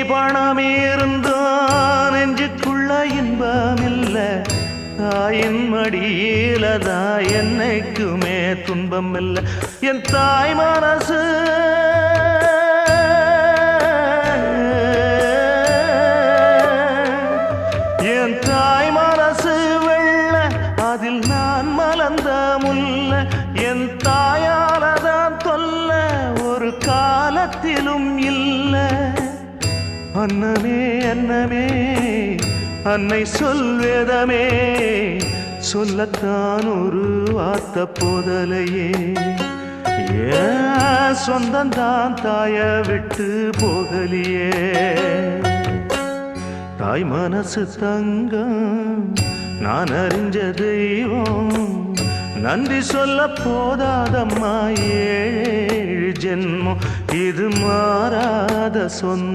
பணம் இருந்தான் நெஞ்சுக்குள்ள இன்பமில்ல தாயின் மடியிலதான் என்னைக்குமே துன்பம் இல்லை என் தாய் மனசு என் தாய் மனசு வெள்ள அதில் நான் மலர்ந்த முல்ல என் தாயாலதான் தொல்ல ஒரு காலத்திலும் இல்லை அன்னமே அன்னமே அன்னை சொல்வேதமே சொல்லத்தான் ஒரு வார்த்தை போதலையே ஏன் சொந்தந்தான் தாய விட்டு போகலியே தாய் மனசு தங்கம் நான் அறிஞ்ச தெய்வம் நன்றி சொல்ல போதாதம்மா ஏழு ஜென்மம் இது மாறாத சொந்தம்